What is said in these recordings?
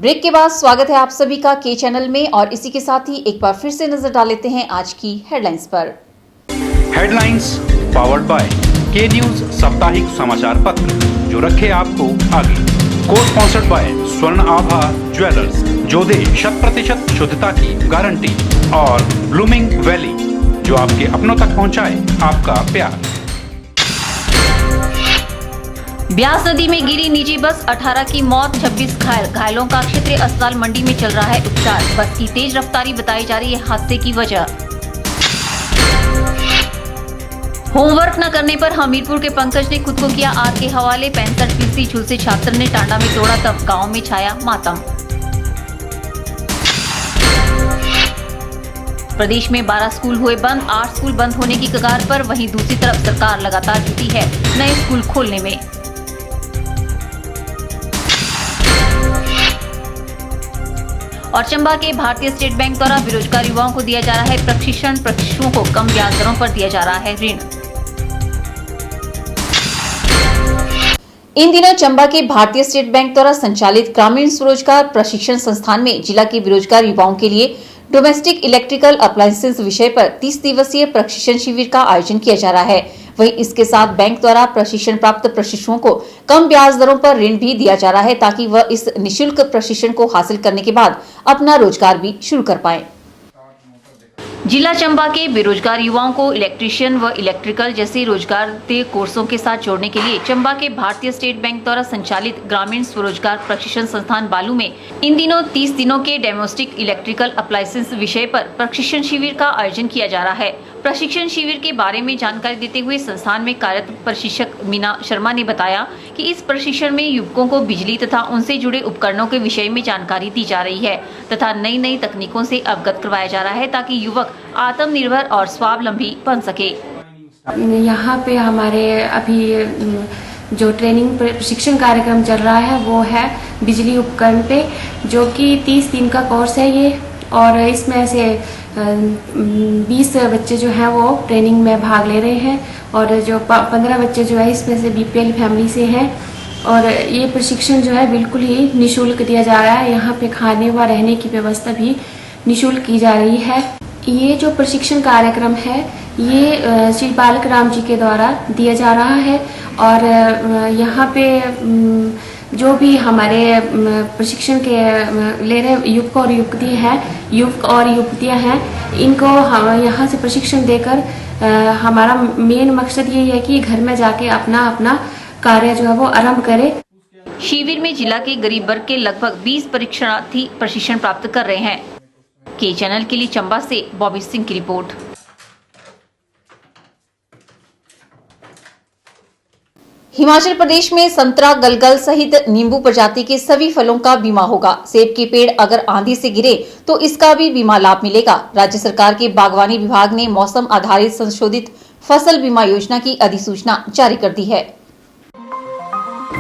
Break के बाद स्वागत है आप सभी का के चैनल में और इसी के साथ ही एक बार फिर से नजर डाल लेते हैं आज की हेडलाइंस पर। हेडलाइंस पावर्ड बाय के न्यूज साप्ताहिक समाचार पत्र जो रखे आपको आगे। को स्पॉन्सर्ड बाय स्वर्ण आभा ज्वेलर्स जो दे 100% शुद्धता की गारंटी और ब्लूमिंग वैली जो आपके अपनों तक पहुंचाए आपका प्यार। ब्यास नदी में गिरी निजी बस, 18 की मौत, 26 घायल। घायलों का क्षेत्रीय अस्पताल मंडी में चल रहा है उपचार। बस की तेज रफ्तारी बताई जा रही है हादसे की वजह। होमवर्क न करने पर हमीरपुर के पंकज ने खुद को किया आग के हवाले। 65% झुलसे छात्र ने टांडा में तोड़ा तब गांव में छाया मातम। प्रदेश में 12 स्कूल हुए बंद, 8 स्कूल बंद होने की कगार पर। वहीं दूसरी तरफ सरकार लगातार जुटी है नए स्कूल खोलने में। और चंबा के भारतीय स्टेट बैंक द्वारा बेरोजगार युवाओं को दिया जा रहा है प्रशिक्षण। प्रशिक्षुओं को कम ब्याज दरों पर दिया जा रहा है ऋण। इन दिनों चंबा के भारतीय स्टेट बैंक द्वारा संचालित ग्रामीण स्वरोजगार प्रशिक्षण संस्थान में जिला के बेरोजगार युवाओं के लिए डोमेस्टिक इलेक्ट्रिकल अप्लायंसेस विषय पर 30 दिवसीय प्रशिक्षण शिविर का आयोजन किया जा रहा है। वहीं इसके साथ बैंक द्वारा प्रशिक्षण प्राप्त प्रशिक्षुओं को कम ब्याज दरों पर ऋण भी दिया जा रहा है ताकि वह इस निशुल्क प्रशिक्षण को हासिल करने के बाद अपना रोजगार भी शुरू कर पाएं। जिला चंबा के बेरोजगार युवाओं को इलेक्ट्रीशियन व इलेक्ट्रिकल जैसे रोजगार के कोर्सों के साथ जोड़ने के लिए चंबा के भारतीय स्टेट बैंक द्वारा संचालित ग्रामीण स्वरोजगार प्रशिक्षण संस्थान बालू में इन दिनों 30 दिनों के डोमेस्टिक इलेक्ट्रिकल अप्लायंसेस विषय पर प्रशिक्षण शिविर का आयोजन किया जा रहा है। प्रशिक्षण शिविर के बारे में जानकारी देते हुए संस्थान में कार्यरत प्रशिक्षक मीना शर्मा ने बताया कि इस प्रशिक्षण में युवकों को बिजली तथा उनसे जुड़े उपकरणों के विषय में जानकारी दी जा रही है तथा नई नई तकनीकों से अवगत करवाया जा रहा है ताकि युवक आत्मनिर्भर और स्वावलंबी बन सके। यहाँ पे हमारे अभी जो ट्रेनिंग प्रशिक्षण कार्यक्रम चल रहा है वो है बिजली उपकरण पे, जो कि 30 दिन का कोर्स है ये। और इसमें से 20 बच्चे जो हैं वो ट्रेनिंग में भाग ले रहे हैं और जो 15 बच्चे जो है इसमें से बीपीएल फैमिली से हैं। और ये प्रशिक्षण जो है बिल्कुल ही निःशुल्क दिया जा रहा है। यहाँ पे खाने व रहने की व्यवस्था भी निःशुल्क की जा रही है। ये जो प्रशिक्षण कार्यक्रम है ये श्री बालक राम जी के द्वारा दिया जा रहा है। और यहाँ पे जो भी हमारे प्रशिक्षण के ले रहे युवक और युवतियाँ हैं इनको हम यहाँ से प्रशिक्षण देकर हमारा मेन मकसद ये है कि घर में जाके अपना कार्य जो है वो आरंभ करे। शिविर में जिला के गरीब वर्ग के लगभग 20 परीक्षणार्थी प्रशिक्षण प्राप्त कर रहे हैं। के चैनल के लिए चंबा से बॉबी सिंह की रिपोर्ट। हिमाचल प्रदेश में संतरा, गलगल सहित नींबू प्रजाति के सभी फलों का बीमा होगा। सेब के पेड़ अगर आंधी से गिरे तो इसका भी बीमा लाभ मिलेगा। राज्य सरकार के बागवानी विभाग ने मौसम आधारित संशोधित फसल बीमा योजना की अधिसूचना जारी कर दी है।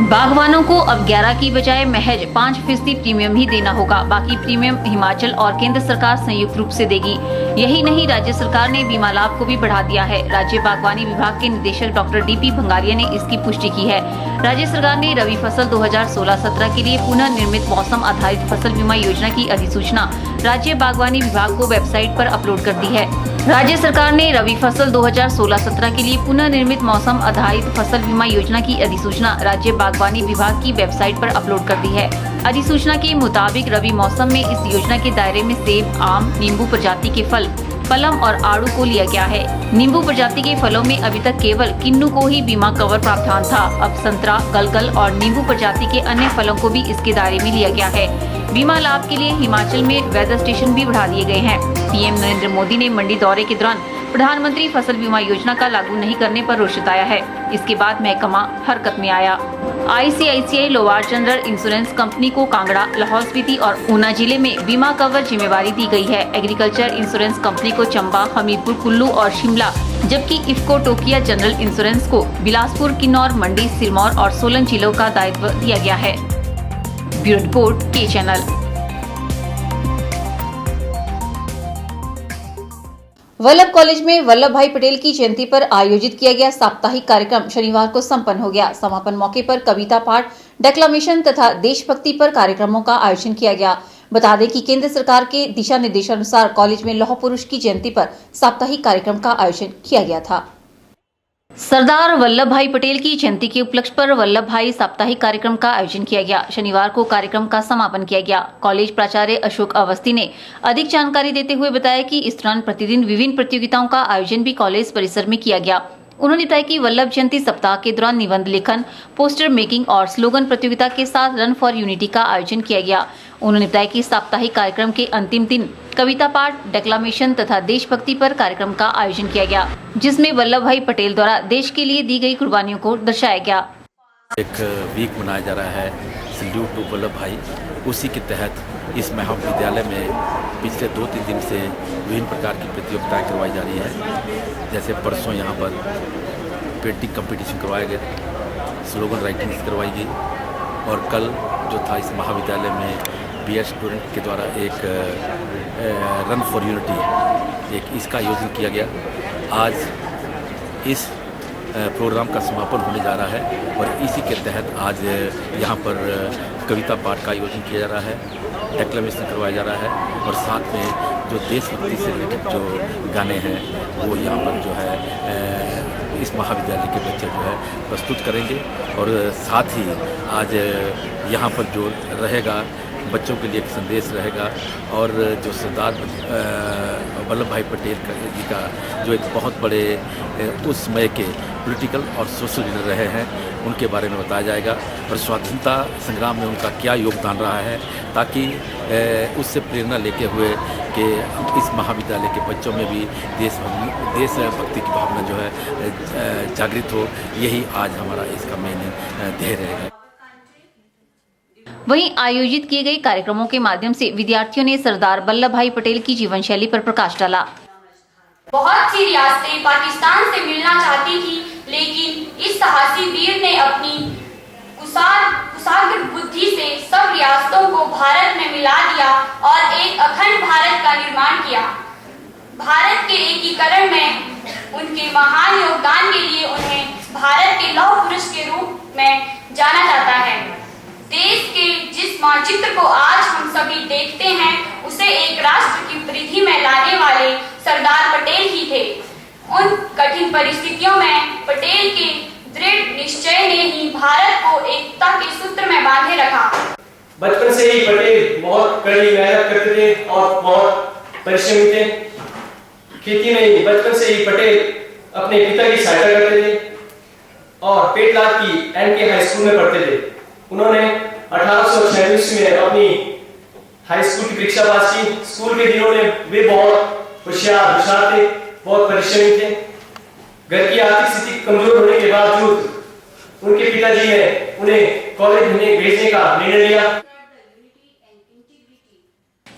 बागवानों को अब 11 की बजाय महज 5% प्रीमियम ही देना होगा। बाकी प्रीमियम हिमाचल और केंद्र सरकार संयुक्त रूप से देगी। यही नहीं, राज्य सरकार ने बीमा लाभ को भी बढ़ा दिया है। राज्य बागवानी विभाग के निदेशक डॉक्टर डीपी भंगारिया ने इसकी पुष्टि की है। राज्य सरकार ने रबी फसल 2016-17 के लिए पुनः निर्मित मौसम आधारित फसल बीमा योजना की अधिसूचना राज्य बागवानी विभाग को वेबसाइट पर अपलोड कर दी है। राज्य सरकार ने रबी फसल 2016-17 के लिए पुनः निर्मित मौसम आधारित फसल बीमा योजना की अधिसूचना राज्य बागवानी विभाग की वेबसाइट पर अपलोड कर दी है। अधिसूचना के मुताबिक रबी मौसम में इस योजना के दायरे में सेब, आम, नींबू प्रजाति के फल, पलम और आड़ू को लिया गया है। नींबू प्रजाति के फलों में अभी तक केवल किन्नू को ही बीमा कवर प्रावधान था। अब संतरा, गलगल और नींबू प्रजाति के अन्य फलों को भी इसके दायरे में लिया गया है। बीमा लाभ के लिए हिमाचल में वेदर स्टेशन भी बढ़ा दिए गए हैं। पीएम नरेंद्र मोदी ने मंडी दौरे के दौरान प्रधानमंत्री फसल बीमा योजना का लागू नहीं करने पर रोष जताया है। इसके बाद महकमा हरकत में आया। ICICI lower general insurance company को कांगड़ा, लाहौल स्पीति और ऊना जिले में बीमा कवर जिम्मेवारी दी गई है। एग्रीकल्चर इंश्योरेंस कंपनी को चंबा, हमीरपुर, कुल्लू और शिमला, जबकि इफ्को टोकिया जनरल इंश्योरेंस को बिलासपुर, किन्नौर, मंडी, सिरमौर और सोलन जिलों का दायित्व दिया गया है। ब्यूरो रिपोर्ट, के चैनल। वल्लभ कॉलेज में वल्लभ भाई पटेल की जयंती पर आयोजित किया गया साप्ताहिक कार्यक्रम शनिवार को संपन्न हो गया। समापन मौके पर कविता पाठ, डेक्लामेशन तथा देशभक्ति पर कार्यक्रमों का आयोजन किया गया। बता दें कि केंद्र सरकार के दिशा निर्देशानुसार कॉलेज में लौह पुरुष की जयंती पर साप्ताहिक कार्यक्रम का आयोजन किया गया था। सरदार वल्लभ भाई पटेल की जयंती के उपलक्ष्य पर वल्लभ भाई साप्ताहिक कार्यक्रम का आयोजन किया गया। शनिवार को कार्यक्रम का समापन किया गया। कॉलेज प्राचार्य अशोक अवस्थी ने अधिक जानकारी देते हुए बताया कि इस दौरान प्रतिदिन विभिन्न प्रतियोगिताओं का आयोजन भी कॉलेज परिसर में किया गया। उन्होंने बताया कि वल्लभ जयंती सप्ताह के दौरान निबंध लेखन, पोस्टर मेकिंग और स्लोगन प्रतियोगिता के साथ रन फॉर यूनिटी का आयोजन किया गया। उन्होंने बताया कि साप्ताहिक कार्यक्रम के अंतिम दिन कविता पाठ, डेक्लामेशन तथा देशभक्ति पर कार्यक्रम का आयोजन किया गया, जिसमें वल्लभ भाई पटेल द्वारा देश के लिए दी गई कुर्बानियों को दर्शाया गया। एक वीक मनाया जा रहा है सल्यूट टू वल्लभ भाई। उसी के तहत इस महाविद्यालय में पिछले 2-3 दिन से विभिन्न प्रकार की प्रतियोगिताएं करवाई जा रही है। जैसे परसों यहाँ पर पेंटिंग कंपटीशन करवाया गया, स्लोगन राइटिंग करवाई गई और कल जो था इस महाविद्यालय में बीएड स्टूडेंट के द्वारा एक रन फॉर यूनिटी एक इसका आयोजन किया गया। आज इस प्रोग्राम का समापन होने जा रहा है और इसी के तहत आज यहाँ पर कविता पाठ का आयोजन किया जा रहा है, डेक्लेमेशन करवाया जा रहा है और साथ में जो देशभक्ति से रिलेटेड जो गाने हैं वो यहाँ पर जो है इस महाविद्यालय के बच्चे जो है प्रस्तुत करेंगे। और साथ ही आज यहाँ पर जो रहेगा बच्चों के लिए एक संदेश रहेगा और जो सरदार वल्लभ भाई पटेल जी का जो एक बहुत बड़े उस समय के पॉलिटिकल और सोशल लीडर रहे हैं उनके बारे में बताया जाएगा और स्वतंत्रता संग्राम में उनका क्या योगदान रहा है, ताकि उससे प्रेरणा लेते हुए कि इस महाविद्यालय के बच्चों में भी देशभक्ति की भावना जो है जागृत हो। यही आज हमारा इसका मेन ध्येय रहेगा। वहीं आयोजित किए गए कार्यक्रमों के माध्यम से विद्यार्थियों ने सरदार वल्लभ भाई पटेल की जीवन शैली पर प्रकाश डाला। बहुत सी रियासतें पाकिस्तान से मिलना चाहती थी, लेकिन इस साहसी वीर ने अपनी कुशाग्र बुद्धि से सब रियासतों को भारत में मिला दिया और एक अखंड भारत का निर्माण किया। भारत के एकीकरण में उनके महान योगदान के लिए उन्हें भारत के लौह पुरुष के रूप में जाना जाता है। देश के जिस मानचित्र को आज हम सभी देखते हैं उसे एक राष्ट्र की परिधि में लाने वाले सरदार पटेल ही थे। उन कठिन परिस्थितियों में पटेल के दृढ़ निश्चय ने ही भारत को एकता के सूत्र में बांधे रखा। बचपन से ही पटेल बहुत कड़ी मेहनत करते थे और बहुत परिश्रमी थे। खेती में ही बचपन से ही पटेल अपने पिता की सहायता करते थे और पेटलाद की एनके हाई स्कूल में पढ़ते थे। उन्होंने 1896 में अपनी हाई स्कूल की परीक्षा पास की। स्कूल के दिनों में वे बहुत होशियार थे, बहुत परिश्रमी थे। घर की आर्थिक स्थिति कमजोर होने के बावजूद उनके पिताजी ने उन्हें कॉलेज भेजने का निर्णय लिया।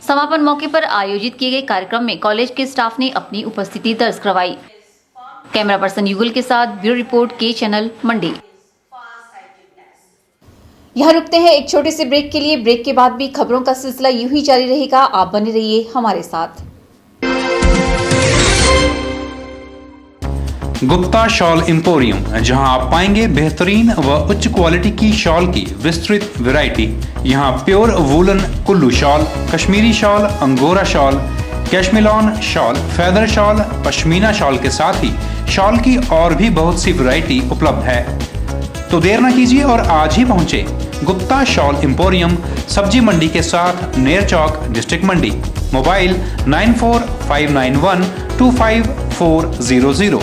समापन मौके पर आयोजित किए गए कार्यक्रम में कॉलेज के स्टाफ ने अपनी उपस्थिति दर्ज करवाई। कैमरा पर्सन युगल के साथ ब्यूरो रिपोर्ट के चैनल मंडी। यहाँ रुकते हैं एक छोटे से ब्रेक के लिए। ब्रेक के बाद भी खबरों का सिलसिला यूं ही जारी रहेगा। आप बने रहिए हमारे साथ। गुप्ता शॉल एम्पोरियम, जहां आप पाएंगे बेहतरीन व उच्च क्वालिटी की शॉल की विस्तृत वैरायटी। यहां pure woollen Kullu shawl, Kashmiri shawl, angora shawl, cashmilon shawl, feather shawl, pashmina shawl के साथ ही शॉल की और भी बहुत सी वैरायटी उपलब्ध है। तो देर न कीजिए और आज ही पहुंचे गुप्ता शॉल एम्पोरियम, सब्जी मंडी के साथ नेर चौक, डिस्ट्रिक्ट मंडी। मोबाइल 9459125400।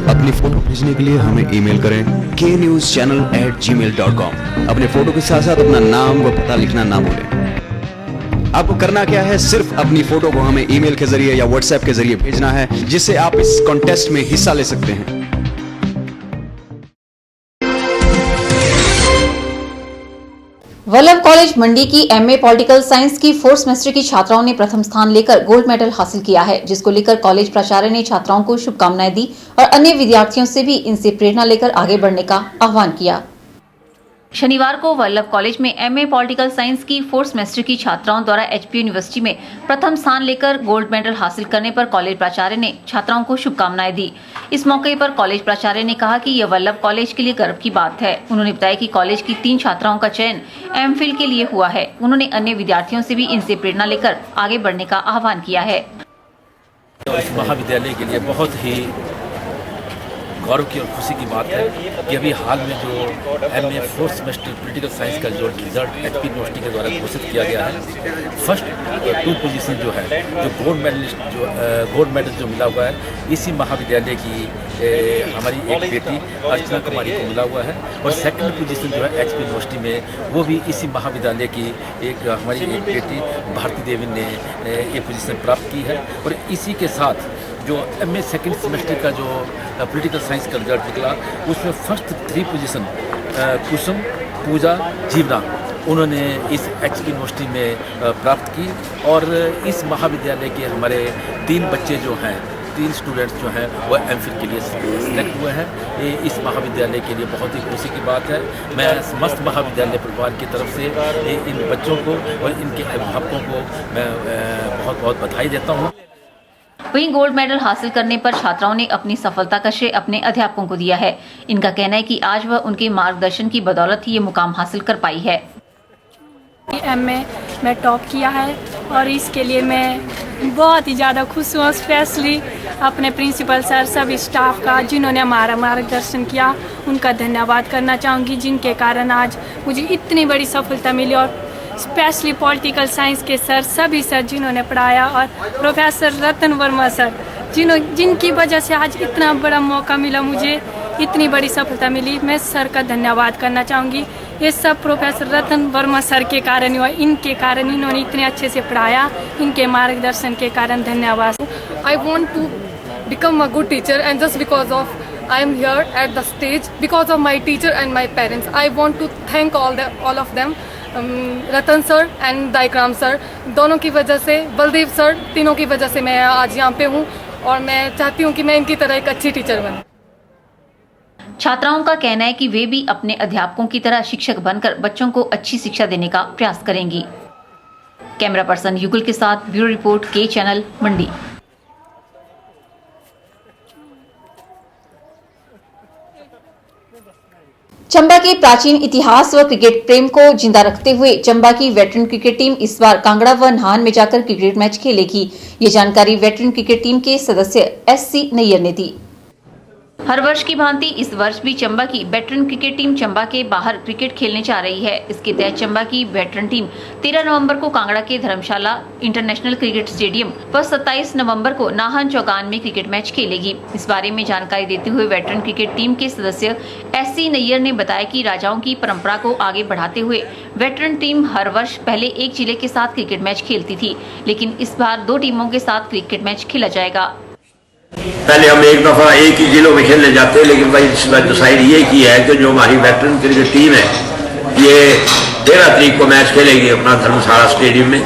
अपनी फोटो भेजने के लिए हमें ईमेल करें knewschannel@gmail.com। अपने फोटो के साथ साथ अपना नाम व पता लिखना ना भूलें। आपको करना क्या है, सिर्फ अपनी फोटो को हमें ईमेल के जरिए या व्हाट्सएप के जरिए भेजना है, जिससे आप इस कॉन्टेस्ट में हिस्सा ले सकते हैं। वल्लभ कॉलेज मंडी की एमए पॉलिटिकल साइंस की 4th सेमेस्टर की छात्राओं ने प्रथम स्थान लेकर गोल्ड मेडल हासिल किया है, जिसको लेकर कॉलेज प्राचार्य ने छात्राओं को शुभकामनाएं दी और अन्य विद्यार्थियों से भी इनसे प्रेरणा लेकर आगे बढ़ने का आह्वान किया। शनिवार को वल्लभ कॉलेज में एमए पॉलिटिकल साइंस की 4th सेमेस्टर की छात्राओं द्वारा एचपीयू यूनिवर्सिटी में प्रथम स्थान लेकर गोल्ड मेडल हासिल करने पर कॉलेज प्राचार्य ने छात्राओं को शुभकामनाएं दी। इस मौके पर कॉलेज प्राचार्य ने कहा कि यह वल्लभ कॉलेज के लिए गर्व की बात है। उन्होंने बताया कि कॉलेज की 3 छात्राओं का चयन एमफिल के लिए हुआ है। उन्होंने अन्य विद्यार्थियों से भी इनसे प्रेरणा लेकर आगे बढ़ने का आह्वान किया है। इस महाविद्यालय के लिए बहुत ही गौरव की और खुशी की बात है कि अभी हाल में जो MA 4th semester political science का जो रिजल्ट एचपी यूनिवर्सिटी के द्वारा घोषित किया गया है, फर्स्ट 2 पोजीशन जो है, जो गोल्ड मेडल जो मिला हुआ है, इसी महाविद्यालय की हमारी एक बेटी अर्चना कुमारी को मिला हुआ है। और सेकंड पोजीशन जो है एचपी यूनिवर्सिटी में, वो भी इसी महाविद्यालय की हमारी एक बेटी भारती देवी ने ये पोजीशन प्राप्त की है। और इसी के साथ जो एमए 2nd सेमेस्टर का जो पॉलिटिकल साइंस का रिजल्ट निकला, उसमें फर्स्ट 3 पोजीशन कुसुम, पूजा, जीवना, उन्होंने इस एचपी यूनिवर्सिटी में प्राप्त की। और इस महाविद्यालय के हमारे 3 बच्चे जो हैं, 3 स्टूडेंट्स जो हैं, वो एमफिल के लिए सिलेक्ट हुए हैं। ये इस महाविद्यालय के लिए बहुत ही खुशी की बात है। मैं समस्त महाविद्यालय परिवार की तरफ से इन बच्चों को और इनके अभिभावकों को मैं बहुत बहुत बधाई देता हूँ। वहीं गोल्ड मेडल हासिल करने पर छात्राओं ने अपनी सफलता का श्रेय अपने अध्यापकों को दिया है। इनका कहना है कि आज वह उनके मार्गदर्शन की बदौलत ही ये मुकाम हासिल कर पाई है। एमए में टॉप किया है और इसके लिए मैं बहुत ही ज़्यादा खुश हूँ। स्पेशली अपने प्रिंसिपल सर, सभी स्टाफ का जिन्होंने हमारा मार्गदर्शन किया, उनका धन्यवाद करना चाहूँगी, जिनके कारण आज मुझे इतनी बड़ी सफलता मिली। और स्पेशली पॉलिटिकल साइंस के सर, सभी सर जिन्होंने पढ़ाया, और प्रोफेसर रतन वर्मा सर जिनकी वजह से आज इतना बड़ा मौका मिला, मुझे इतनी बड़ी सफलता मिली। मैं सर का धन्यवाद करना चाहूँगी। ये सब प्रोफेसर रतन वर्मा सर के कारण हुआ, इनके कारण, इन्होंने इतने अच्छे से पढ़ाया, इनके मार्गदर्शन के कारण धन्यवाद। I want to become a good teacher, and just because of I am here at the stage because of my teacher and my parents. I want to thank all of them, Ratan sir and दाइक्राम sir, दोनों की वजह से, Baldev sir, तीनों की वजह से मैं आज यहाँ पे हूँ। और मैं चाहती हूँ कि मैं इनकी तरह एक अच्छी टीचर बनूँ। छात्राओं का कहना है कि वे भी अपने अध्यापकों की तरह शिक्षक बनकर बच्चों को अच्छी शिक्षा देने का प्रयास करेंगी। कैमरा पर्सन युगल के साथ ब्यूरो रिपोर्ट, के चैनल, मंडी। चंबा के प्राचीन इतिहास व क्रिकेट प्रेम को जिंदा रखते हुए चंबा की वेटरन क्रिकेट टीम इस बार कांगड़ा व नाहन में जाकर क्रिकेट मैच खेलेगी। ये जानकारी वेटरन क्रिकेट टीम के सदस्य एससी नैयर ने दी। हर वर्ष की भांति इस वर्ष भी चंबा की वेटरन क्रिकेट टीम चंबा के बाहर क्रिकेट खेलने जा रही है। इसके तहत चंबा की वेटरन टीम 13 नवंबर को कांगड़ा के धर्मशाला इंटरनेशनल क्रिकेट स्टेडियम व 27 नवंबर को नाहन चौगान में क्रिकेट मैच खेलेगी। इस बारे में जानकारी देते हुए वेटरन क्रिकेट टीम के सदस्य एससी नैयर ने बताया कि राजाओं की परंपरा को आगे बढ़ाते हुए वेटरन टीम हर वर्ष पहले एक जिले के साथ क्रिकेट मैच खेलती थी, लेकिन इस बार 2 टीमों के साथ क्रिकेट मैच खेला जाएगा। पहले हम एक दफ़ा एक ही जिलों में खेलने जाते हैं, लेकिन भाई इस बार डिसाइड ये किया है कि जो हमारी वेटरन क्रिकेट टीम है, ये 13 तारीख को मैच खेलेगी अपना धर्मशाला स्टेडियम में।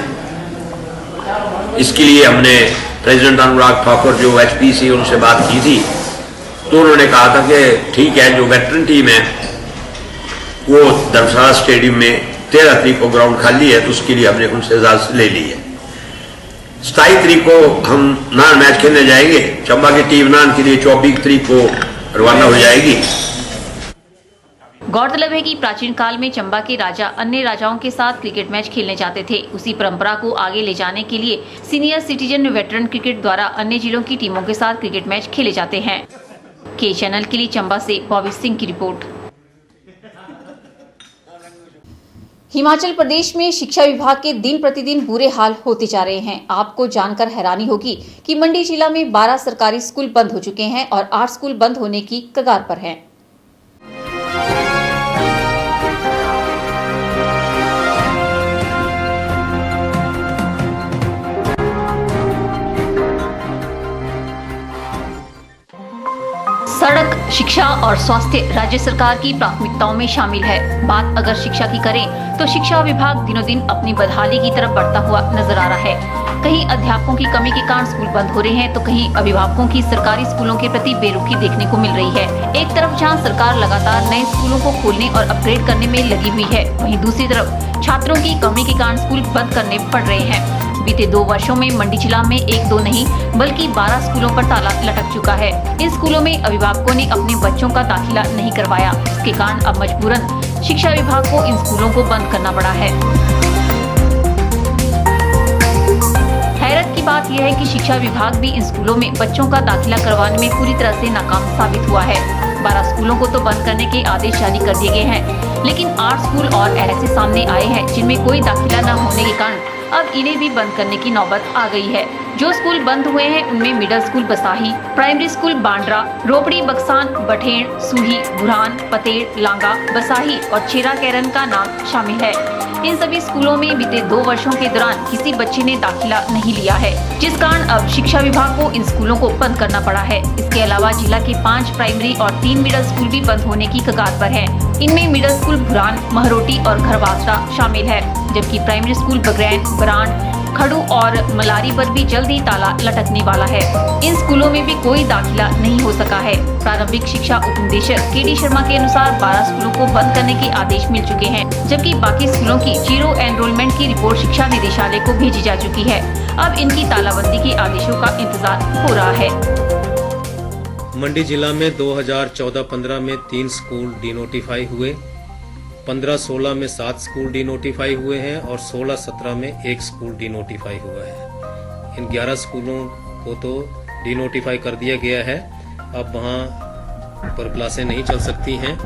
इसके लिए हमने प्रेसिडेंट अनुराग ठाकुर जो एचपीसी, उनसे बात की थी, तो उन्होंने कहा था कि ठीक है, जो वेटरन टीम है वो धर्मशाला स्टेडियम में 13 तारीख को ग्राउंड खाली है, तो उसके लिए हमने उनसे इजाजत ले ली है। 27 तारीख को हम नान मैच खेलने जाएंगे। चंबा की टीम नान के लिए 24 तारीख को रवाना हो जाएगी। गौरतलब है कि प्राचीन काल में चंबा के राजा अन्य राजाओं के साथ क्रिकेट मैच खेलने जाते थे। उसी परंपरा को आगे ले जाने के लिए सीनियर सिटीजन वेटरन क्रिकेट द्वारा अन्य जिलों की टीमों के साथ क्रिकेट मैच खेले जाते हैं। के चैनल के लिए चंबा से बॉबी सिंह की रिपोर्ट। हिमाचल प्रदेश में शिक्षा विभाग के दिन प्रतिदिन बुरे हाल होते जा रहे हैं। आपको जानकर हैरानी होगी कि मंडी जिला में 12 सरकारी स्कूल बंद हो चुके हैं और 8 स्कूल बंद होने की कगार पर हैं। सड़क, शिक्षा और स्वास्थ्य राज्य सरकार की प्राथमिकताओं में शामिल है। बात अगर शिक्षा की करें तो शिक्षा विभाग दिनों दिन अपनी बदहाली की तरफ बढ़ता हुआ नजर आ रहा है। कहीं अध्यापकों की कमी के कारण स्कूल बंद हो रहे हैं तो कहीं अभिभावकों की सरकारी स्कूलों के प्रति बेरुखी देखने को मिल रही है। एक तरफ जहां सरकार लगातार नए स्कूलों को खोलने और अपग्रेड करने में लगी हुई है, वहीं दूसरी तरफ छात्रों की कमी के कारण स्कूल बंद करने पड़ रहे हैं। बीते 2 वर्षों में मंडी जिला में 1-2 नहीं बल्कि 12 स्कूलों पर ताला लटक चुका है। इन स्कूलों में अभिभावकों ने अपने बच्चों का दाखिला नहीं करवाया, इसके कारण अब मजबूरन शिक्षा विभाग को इन स्कूलों को बंद करना पड़ा है। हैरत की बात यह है कि शिक्षा विभाग भी इन स्कूलों में बच्चों का दाखिला करवाने में पूरी तरह से नाकाम साबित हुआ है। 12 स्कूलों को तो बंद करने के आदेश जारी कर दिए गए हैं, लेकिन 8 स्कूल और ऐसे सामने आए हैं जिनमें कोई दाखिला न होने के कारण अब इन्हें भी बंद करने की नौबत आ गई है। जो स्कूल बंद हुए हैं उनमें middle school Basahi, primary school Bandra, Ropri, Baksan, Bather, Suhi, Burhan, Pater, Langa, Basahi और चेरा कैरन का नाम शामिल है। इन सभी स्कूलों में बीते 2 वर्षों के दौरान किसी बच्चे ने दाखिला नहीं लिया है, जिस कारण अब शिक्षा विभाग को इन स्कूलों को बंद करना पड़ा है। इसके अलावा जिला के 5 प्राइमरी और 3 मिडिल स्कूल भी बंद होने की कगार पर हैं। इनमें मिडिल स्कूल बुरहान, महरोटी और घरवासड़ा शामिल है, जबकि प्राइमरी स्कूल बगरैन, बरान, खड़ू और मलारी पर भी जल्द ही ताला लटकने वाला है। इन स्कूलों में भी कोई दाखिला नहीं हो सका है। प्रारंभिक शिक्षा उप निदेशक के.डी. शर्मा के अनुसार 12 स्कूलों को बंद करने के आदेश मिल चुके हैं, जबकि बाकी स्कूलों की जीरो एनरोलमेंट की रिपोर्ट शिक्षा निदेशालय को भेजी जा चुकी है। अब इनकी तालाबंदी के आदेशों का इंतजार हो रहा है। मंडी जिला में 2014-15 में 3 स्कूल डीनोटिफाई हुए, 15-16 में 7 स्कूल डीनोटिफाई हुए हैं और 16-17 में 1 स्कूल डीनोटिफाई हुआ है। इन 11 स्कूलों को तो डीनोटिफाई कर दिया गया है, अब वहाँ पर क्लासें नहीं चल सकती हैं।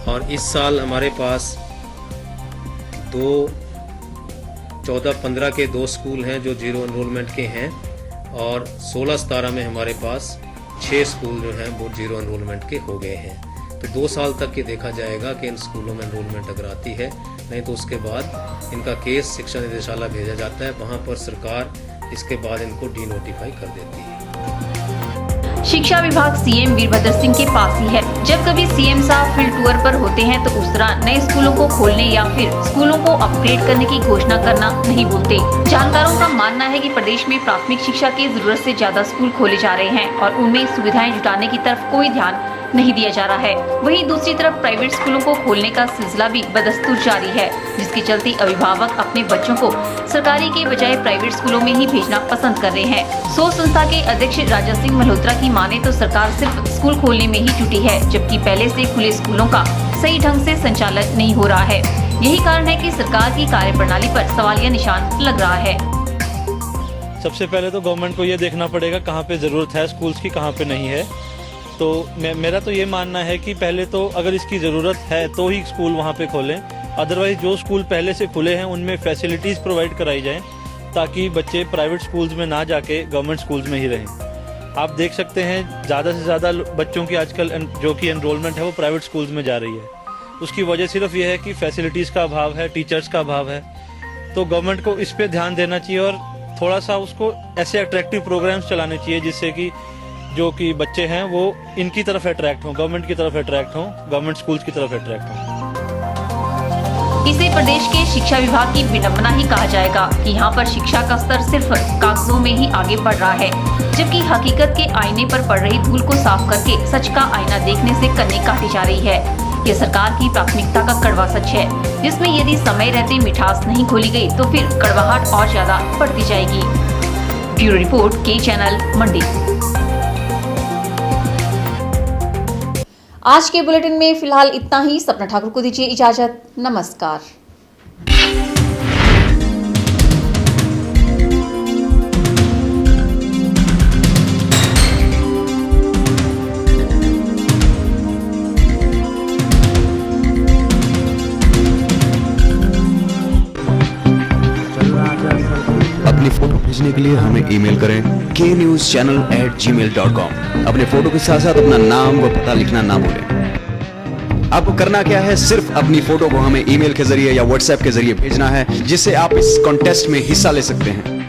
और इस साल हमारे पास 14-15 के 2 स्कूल हैं जो जीरो एनरोलमेंट के हैं और 16-17 में हमारे पास 6 स्कूल जो हैं वो जीरो एनरोलमेंट के हो गए हैं। तो 2 साल तक ये देखा जाएगा कि इन स्कूलों में एनरोलमेंट अगर आती है, नहीं तो उसके बाद इनका केस शिक्षा निदेशालय भेजा जाता है, वहाँ पर सरकार इसके बाद इनको डीनोटिफाई कर देती है। शिक्षा विभाग सीएम वीरभद्र सिंह के पास ही है। जब कभी सीएम साहब फील्ड टूर पर होते हैं तो उस तरह नए स्कूलों को खोलने या फिर स्कूलों को अपग्रेड करने की घोषणा करना नहीं बोलते। जानकारों का मानना है कि प्रदेश में प्राथमिक शिक्षा की जरूरत से ज्यादा स्कूल खोले जा रहे हैं और उनमें सुविधाएं जुटाने की तरफ कोई ध्यान नहीं दिया जा रहा है। वहीं दूसरी तरफ प्राइवेट स्कूलों को खोलने का सिलसिला भी बदस्तूर जारी है, जिसके चलते अभिभावक अपने बच्चों को सरकारी के बजाय प्राइवेट स्कूलों में ही भेजना पसंद कर रहे हैं। सोच संस्था के अध्यक्ष राजा सिंह मल्होत्रा की माने तो सरकार सिर्फ स्कूल खोलने में ही जुटी है, जबकि पहले से खुले स्कूलों का सही ढंग से संचालन नहीं हो रहा है। यही कारण है कि सरकार की कार्यप्रणाली पर सवालिया निशान लग रहा है। सबसे पहले तो गवर्नमेंट को ये देखना पड़ेगा कहाँ पे जरूरत है स्कूल्स की, कहाँ पे नहीं है। तो मेरा तो ये मानना है कि पहले तो अगर इसकी ज़रूरत है तो ही स्कूल वहाँ पे खोलें, अदरवाइज जो स्कूल पहले से खुले हैं उनमें फैसिलिटीज़ प्रोवाइड कराई जाएं ताकि बच्चे प्राइवेट स्कूल्स में ना जाके गवर्नमेंट स्कूल्स में ही रहें। आप देख सकते हैं ज़्यादा से ज़्यादा बच्चों की आजकल जो कि एनरोलमेंट है वो प्राइवेट स्कूल्स में जा रही है। उसकी वजह सिर्फ ये है कि फैसिलिटीज़ का अभाव है, टीचर्स का अभाव है। तो गवर्नमेंट को इस पर ध्यान देना चाहिए और थोड़ा सा उसको ऐसे अट्रैक्टिव प्रोग्राम्स चलाने चाहिए जिससे कि जो कि बच्चे हैं वो इनकी तरफ अट्रैक्ट हों, गवर्नमेंट की तरफ अट्रैक्ट हों, गवर्नमेंट स्कूल्स की तरफ अट्रैक्ट हों। इसे प्रदेश के शिक्षा विभाग की विडंबना ही कहा जाएगा कि यहाँ पर शिक्षा का स्तर सिर्फ कागजों में ही आगे बढ़ रहा है, जबकि हकीकत के आईने पर पड़ रही धूल को साफ करके सच का आईना देखने से कन्नी काटी जा रही है। ये सरकार की प्राथमिकता का कड़वा सच है, जिसमें यदि समय रहते मिठास नहीं खोली गई तो फिर कड़वाहट और ज्यादा बढ़ती जाएगी। ब्यूरो रिपोर्ट, के चैनल, मंडी। आज के बुलेटिन में फिलहाल इतना ही। सपना ठाकुर को दीजिए इजाजत। नमस्कार। अपनी फोटो भेजने के लिए हमें ईमेल करें knewschannel@gmail.com। अपने फोटो के साथ साथ अपना नाम व पता लिखना ना भूलें। आपको करना क्या है, सिर्फ अपनी फोटो को हमें ईमेल के जरिए या व्हाट्सएप के जरिए भेजना है, जिससे आप इस कॉन्टेस्ट में हिस्सा ले सकते हैं।